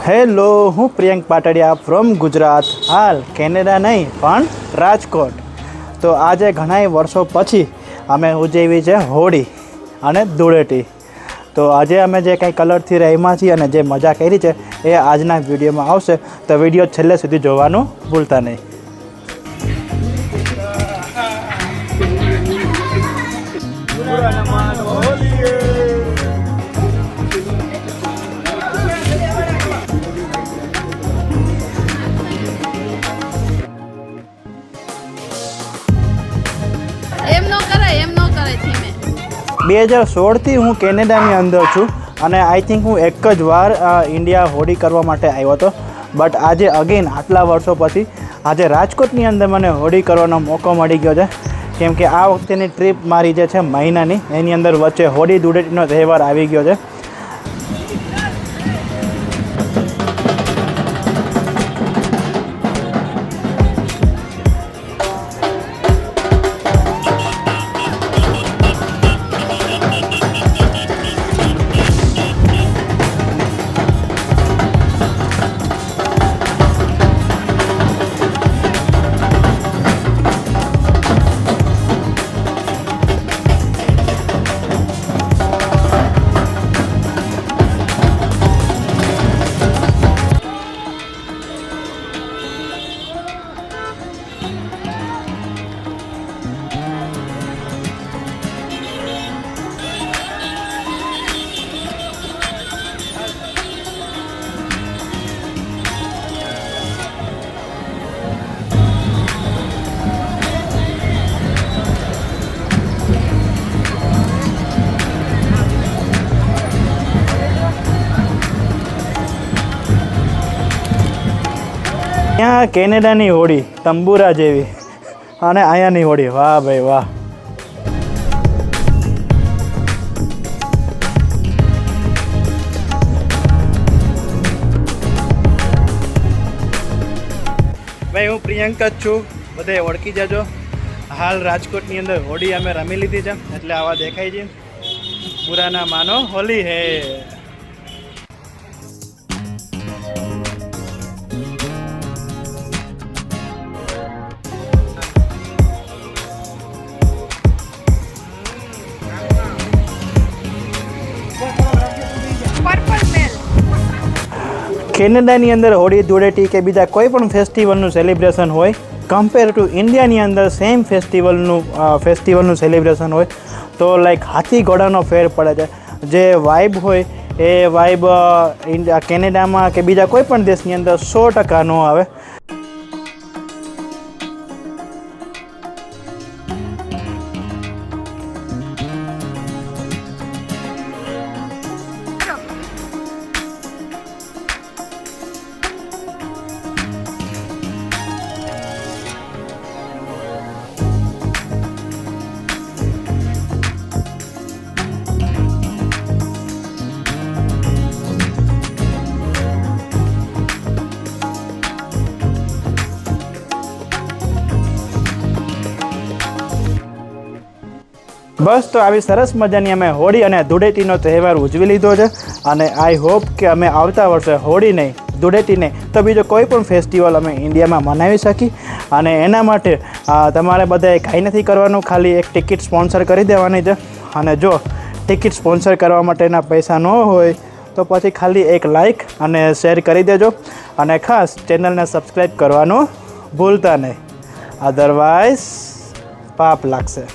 Hello, હું Priyank Patadia from Gujarat. હાલ Canada નહીં પણ રાજકોટ. તો આજે ઘણાય વર્ષો પછી અમે ઉજવી છે હોળી અને ધૂળેટી. તો આજે અમે જે કંઈ કલરથી રમ્યા છીએ અને જે મજા કરી છે એ આજના વિડીયોમાં આવશે. તો વિડીયો છેલ્લે સુધી જોવાનું ભૂલતા નહીં. એમ નો કરાય 2016થી હું કેનેડાની અંદર છું અને આઈ થિંક હું એક જ વાર ઇન્ડિયા હોળી કરવા માટે આવ્યો હતો. બટ આજે અગેન આટલા વર્ષો પછી આજે રાજકોટની અંદર મને હોળી કરવાનો મોકો મળી ગયો છે. કેમ કે આ વખતેની ટ્રીપ મારી જે છે મહિનાની, એની અંદર વચ્ચે હોળી ધૂળેટીનો તહેવાર આવી ગયો છે. ત્યાં કેનેડાની હોળી તંબુરા જેવી અને અહીંયાની હોળી, વાહ ભાઈ વાહ. ભાઈ હું પ્રિયંક જ છું, બધે ઓળખી જજો. હાલ રાજકોટની અંદર હોળી અમે રમી લીધી છે એટલે આવા દેખાય છે. પુરાના માનો હોલી હે. કેનેડાની અંદર હોળી ધૂળેટી કે બીજા કોઈ પણ ફેસ્ટિવલનું સેલિબ્રેશન હોય, કમ્પેર ટુ ઇન્ડિયાની અંદર સેમ ફેસ્ટિવલનું સેલિબ્રેશન હોય તો લાઈક હાથી ઘોડાનો ફેર પડે છે. જે વાઇબ હોય એ વાઇબ કેનેડામાં કે બીજા કોઈ પણ દેશની અંદર 100% ન આવે. બસ, તો આવી સરસ મજાની અમે હોળી અને ધૂળેટીનો તહેવાર ઉજવી લીધો છે અને આઈ હોપ કે અમે આવતા વર્ષે હોળી નહીં, ધૂળેટી નહીં તો બીજો કોઈ પણ ફેસ્ટિવલ અમે ઇન્ડિયામાં મનાવી શકી. અને એના માટે તમારે બધાએ કાંઈ નથી કરવાનું, ખાલી એક ટિકિટ સ્પોન્સર કરી દેવાની છે. અને જો ટિકિટ સ્પોન્સર કરવા માટેના પૈસા ન હોય તો પછી ખાલી એક લાઇક અને શેર કરી દેજો. અને ખાસ ચેનલને સબસ્ક્રાઈબ કરવાનું ભૂલતા નહીં, અધરવાઇઝ પાપ લાગશે.